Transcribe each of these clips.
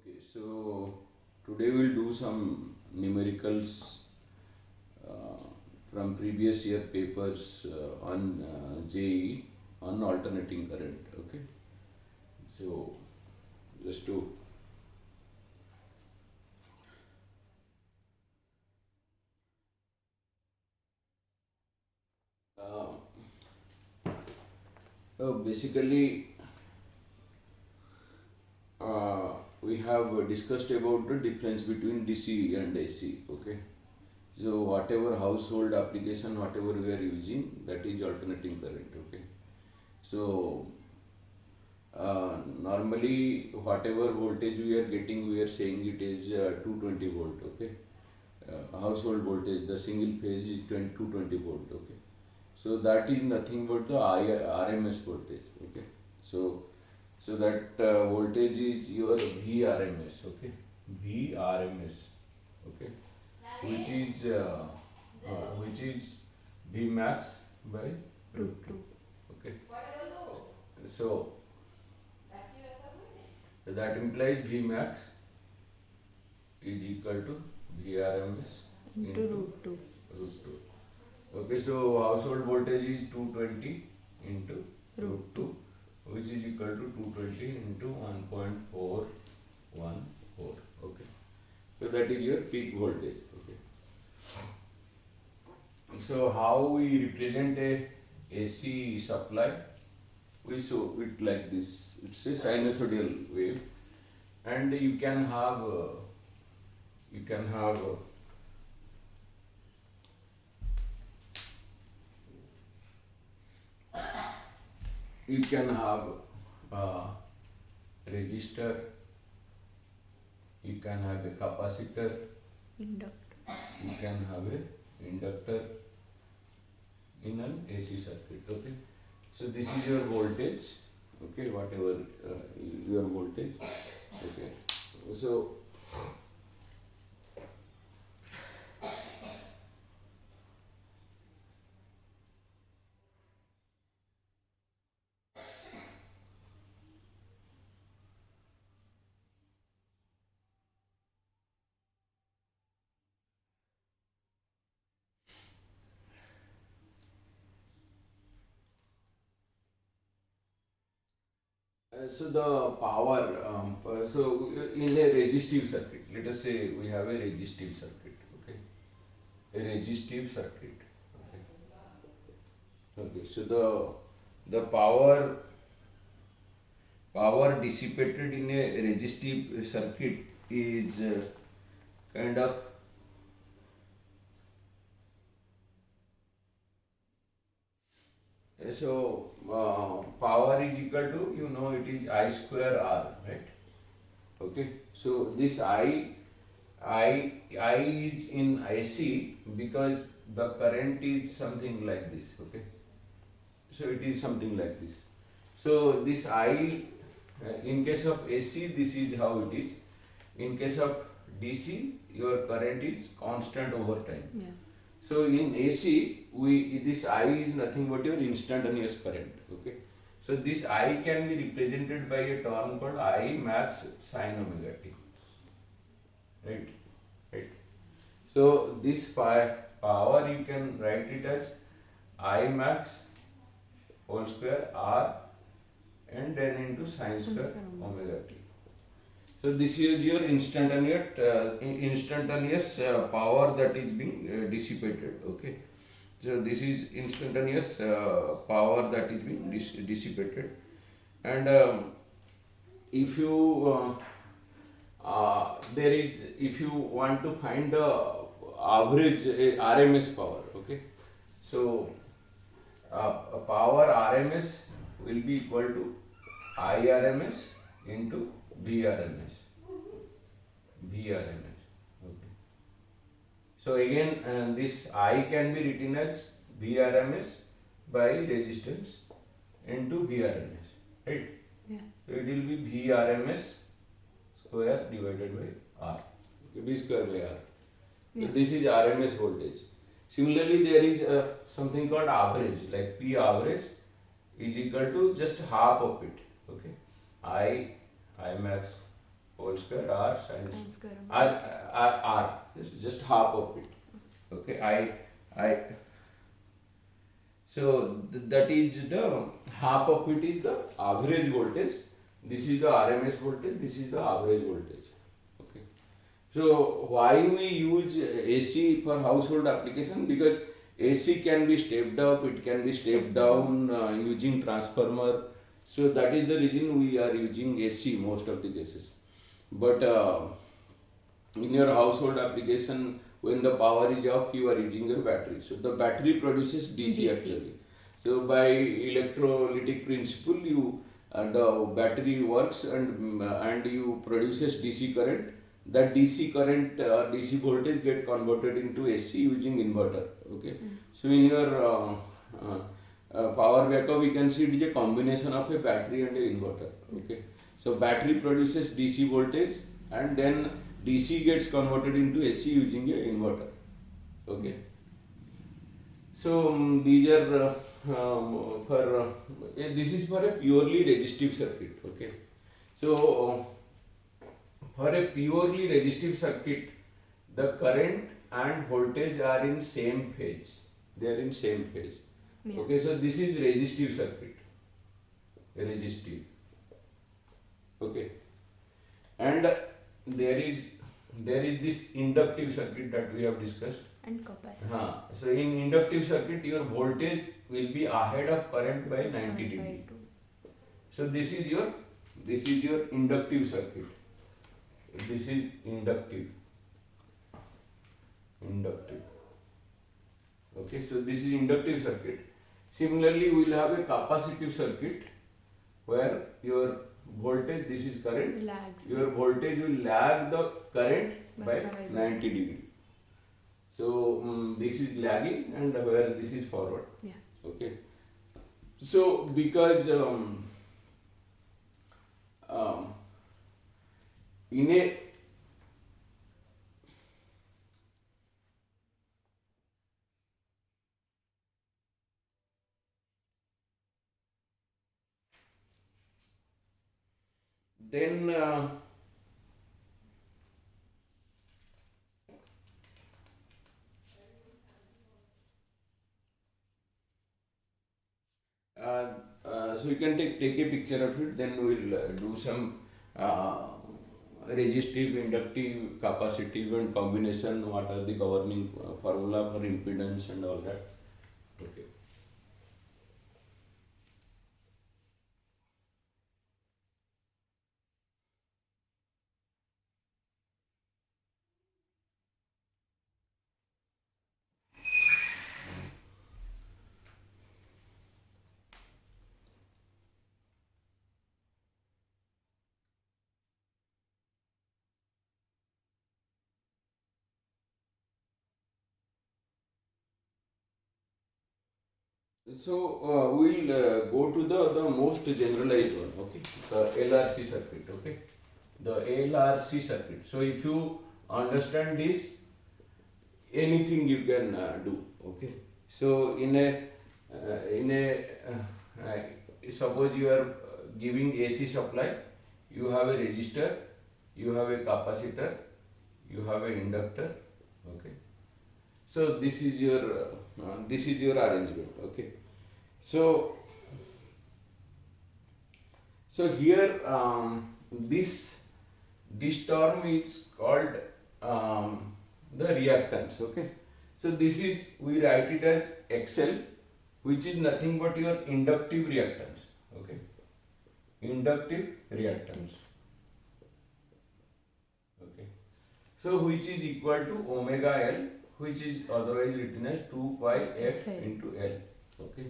Okay, so today we'll do some numericals uh, from previous year papers on JE on alternating current. Okay, so just to uh, basically we have discussed about the difference between DC and AC. Okay, so whatever household application, whatever we are using, that is alternating current. Okay, so normally whatever voltage we are getting, we are saying it is 220 volt. Okay, household voltage, the single phase is 220 volt. Okay, so that is nothing but the RMS voltage. Okay, so that voltage is your VRMS. Okay, VRMS. Okay, which is V max by root 2. Okay, so that implies V max is equal to VRMS into into root 2. root 2. Okay, so household voltage is 220 into root 2, which is equal to 220 into 1.414. Okay, so that is your peak voltage. Okay, so how we represent a AC supply? We show it like this. It's a sinusoidal wave, and you can have you can have you can have a resistor, you can have a capacitor, Inductor. you can have a inductor in an AC circuit. Okay, so this is your voltage. Okay, whatever your voltage. Okay, so so the power, so in a resistive circuit, let us say we have a resistive circuit. Okay, a resistive circuit. Okay, okay. So the power dissipated in a resistive circuit is kind of power is equal to, it is I square R, right? Okay, so this I is in IC because the current is something like this. Okay, so it is something like this. So this I, in case of AC, this is how it is. In case of DC, your current is constant over time. Yeah. So in AC, this I is nothing but your instantaneous current. Okay, so this I can be represented by a term called I max sin omega t. Right, right. So this power you can write it as I max whole square R and then into sin square omega t. So this is your instantaneous power that is being dissipated. Okay, so this is instantaneous power that is being dissipated, and if you there is, if you want to find the average RMS power. Okay, so power RMS will be equal to IRMS into VRMS. VRMS. Okay. So again, this I can be written as VRMS by resistance into VRMS. Right? Yeah. So it will be VRMS square divided by R. Okay, V square by R. Yeah. So this is RMS voltage. Similarly, there is something called average, like P average is equal to just half of it. Okay, I max whole whole square r sine Sine square r, omega. just half of it. Okay, I so that is the half of it is the average voltage. This is the RMS voltage. This is the average voltage. Okay. So why we use AC for household application? Because AC can be stepped up, it can be stepped down using transformer. So that is the reason we are using AC most of the cases. But in your household application, when the power is off, you are using your battery. So the battery produces DC actually. So by electrolytic principle, you the battery works and you produces DC current. That DC current DC voltage get converted into AC using inverter. Okay. So in your power backup, we can see it is a combination of a battery and an inverter. Okay. So battery produces DC voltage and then DC gets converted into AC using a inverter. Okay. So these are for this is for a purely resistive circuit. Okay. So for a purely resistive circuit, the current and voltage are in same phase. They are in same phase. Yeah. Okay. So this is resistive circuit. Resistive. Okay. And there is this inductive circuit that we have discussed. And capacitive. So in inductive circuit, your voltage will be ahead of current by 90 degree. So this is your inductive circuit. This is inductive. Okay, so this is inductive circuit. Similarly, we will have a capacitive circuit where your voltage, this is current, lags. Your voltage will lag the current by 90 degree. So this is lagging and where this is forward. Yeah. Okay. So because in a then so you can take a picture of it, then we will do some resistive, inductive, capacitive and combination, what are the governing formula for impedance and all that. Okay. So we'll go to the most generalized one, okay, the LRC circuit, okay, the LRC circuit. So if you understand this, anything you can do, okay. So suppose you are giving AC supply, you have a resistor, you have a capacitor, you have an inductor, okay. So this is your arrangement, okay. So here this term is called the reactance, okay. So this is, we write it as XL, which is nothing but your inductive reactance, okay. Inductive reactance, okay. So which is equal to omega L, which is otherwise written as 2 pi F into L, okay.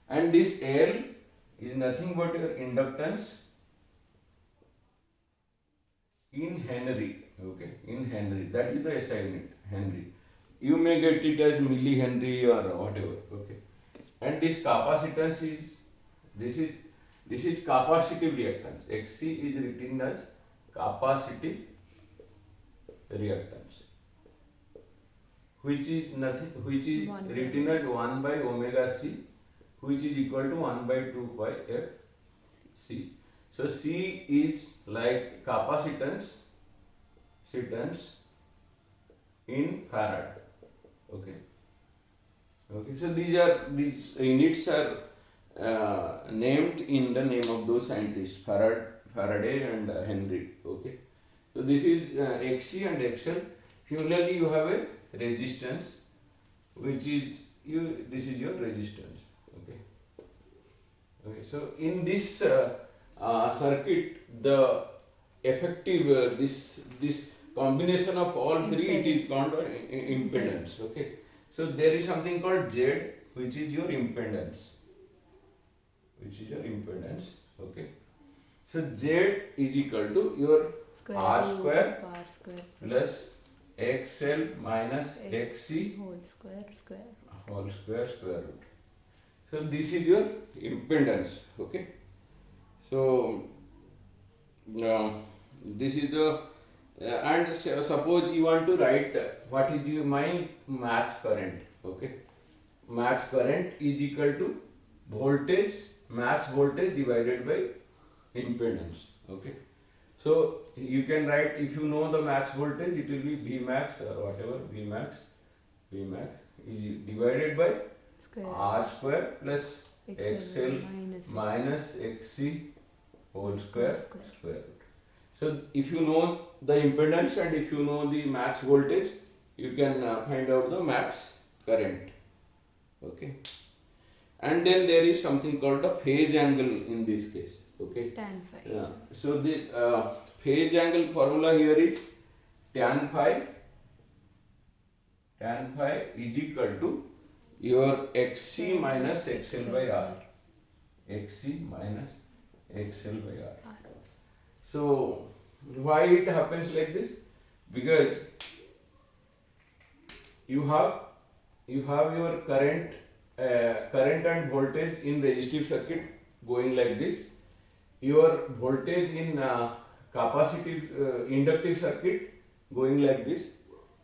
And this L is nothing but your inductance in Henry, okay, in Henry, that is the SI unit, Henry. You may get it as millihenry or whatever, okay. And this capacitance is, this is capacitive reactance. XC is written as capacitive reactance, which is nothing, which is written as 1 by omega C, which is equal to 1 by 2 pi F C. So C is like capacitance in farad. Okay. Okay. So these units are named in the name of those scientists, Faraday and Henry. Okay. So this is XC and XL. Similarly, you have a resistance, which is this is your resistance. Okay. Okay. So in this circuit, the effective this combination of all three, it is called impedance. Okay. So there is something called Z, which is your impedance. Okay. So Z is equal to your R square plus XL minus XC whole square root. So this is your impedance. Okay. So this is the and suppose you want to write what is your my max current. Okay. Max current is equal to max voltage divided by impedance. Okay. So you can write, if you know the max voltage, it will be V max or whatever, V max is divided by R square plus XL minus XC whole square root. So if you know the impedance and if you know the max voltage, you can find out the max current. Okay. And then there is something called the phase angle in this case. Okay. Tan phi. Yeah. So the phase angle formula here is tan phi is equal to your XC minus XL by R. XC minus XL by R. So why it happens like this? Because you have your current and voltage in resistive circuit going like this. Your voltage in capacitive inductive circuit going like this.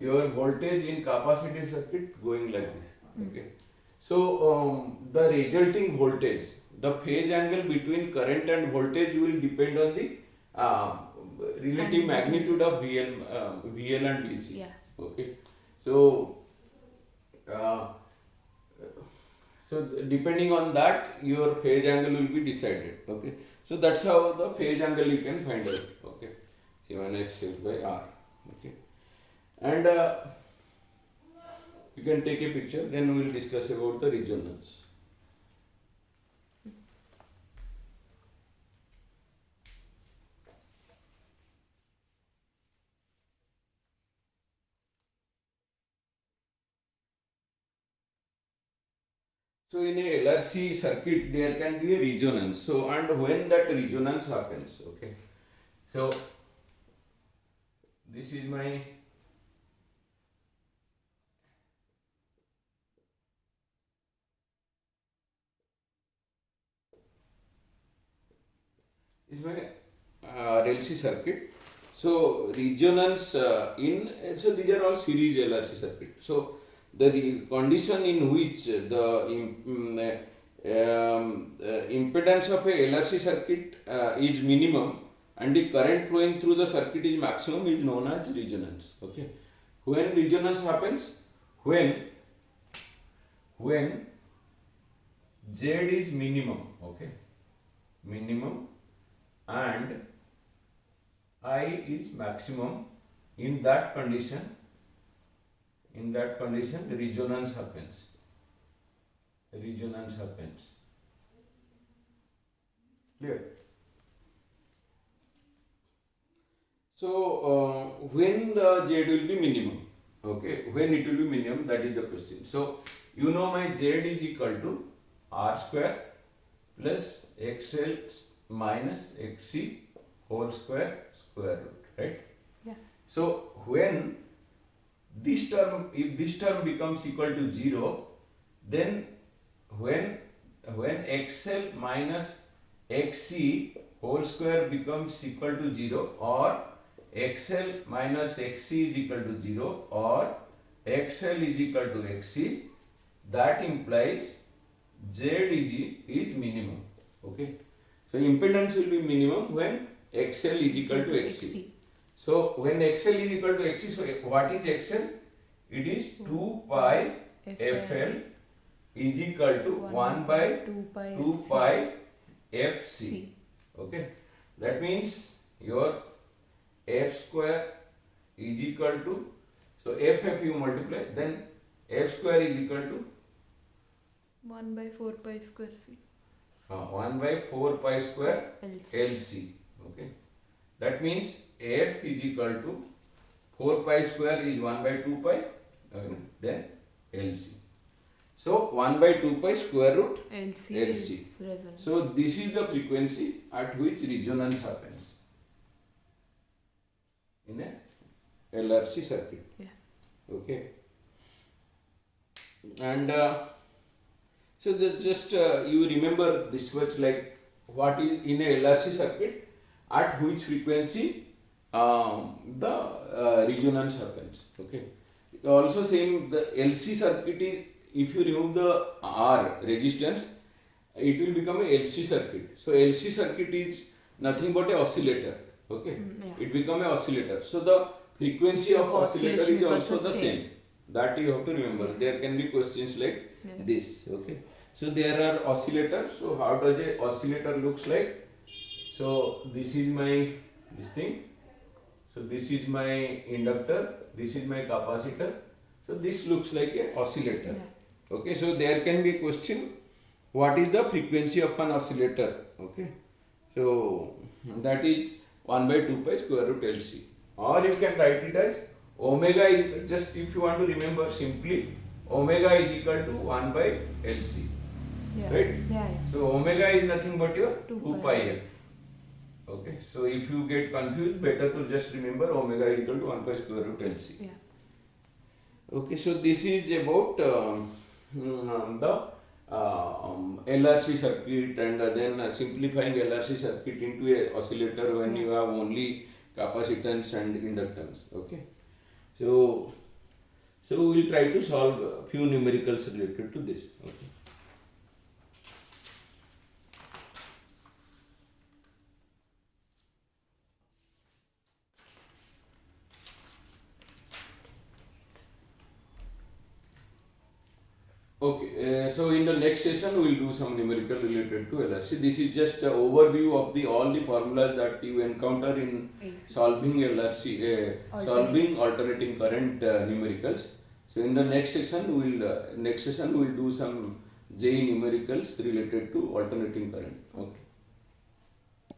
Your voltage in capacitive circuit going like this. Okay. So the resulting voltage, the phase angle between current and voltage will depend on the relative magnitude of VL and VC. Yeah. Okay. So depending on that, your phase angle will be decided. Okay. So that's how the phase angle you can find out. Okay. Given XL by R. Okay. And you can take a picture. Then we will discuss about the resonance. So in a LRC circuit, there can be a resonance. So and when that resonance happens, okay. So this is my RLC circuit. So resonance so these are all series LRC circuit. So the condition in which the impedance of a LRC circuit is minimum and the current flowing through the circuit is maximum is known as resonance. Okay. When resonance happens, when Z is minimum, okay, minimum and I is maximum, in that condition resonance happens. Clear? So when the Z will be minimum, okay, when it will be minimum, that is the question. So you know my Z is equal to R square plus XL minus XC whole square root, right? Yeah. So when this term, if this term becomes equal to 0, then when XL minus XC whole square becomes equal to 0, or XL minus XC is equal to 0, or XL is equal to XC, that implies Z is minimum. Okay. So impedance will be minimum when XL is equal to XC. So when XL is equal to XC, so what is XL? It is 2 pi FL is equal to 1 by 2 pi FC. Okay, that means your F square is equal to, so FF you multiply, then F square is equal to 1 by 4 pi square C. 1 by 4 pi square LC. Okay, that means F is equal to 4 pi square is 1 by 2 pi, then LC. So 1 by 2 pi square root LC. So this is the frequency at which resonance happens in a LRC circuit. Yeah. Okay. And so just you remember this much, like what is in a LRC circuit, at which frequency the resonance happens. Okay. Also same, the LC circuit is, if you remove the R resistance, it will become a LC circuit. So LC circuit is nothing but a oscillator. Okay. Yeah. It become a oscillator. So the frequency of oscillator is also the same. That you have to remember. There can be questions like this. Okay. So there are oscillators. So how does a oscillator looks like? So this is my this thing. So this is my inductor. This is my capacitor. So this looks like a oscillator. Yeah. Okay. So there can be a question: what is the frequency of an oscillator? Okay. So that is 1 by 2 pi square root LC. Or you can write it as omega is, just if you want to remember simply, omega is equal to 1 by LC. Yeah. Right? Yeah. So omega is nothing but your 2 pi F. Okay. So if you get confused, better to just remember omega is equal to 1 pi square root LC. Yeah. Okay. So this is about the LRC circuit, and then simplifying LRC circuit into a oscillator when you have only capacitance and inductance. Okay. So we will try to solve a few numericals related to this. Okay. Okay, so in the next session we will do some numerical related to LRC. This is just an overview of all the formulas that you encounter in solving LRC, solving alternating current numericals. So in the next session we will do some J numericals related to alternating current. Okay.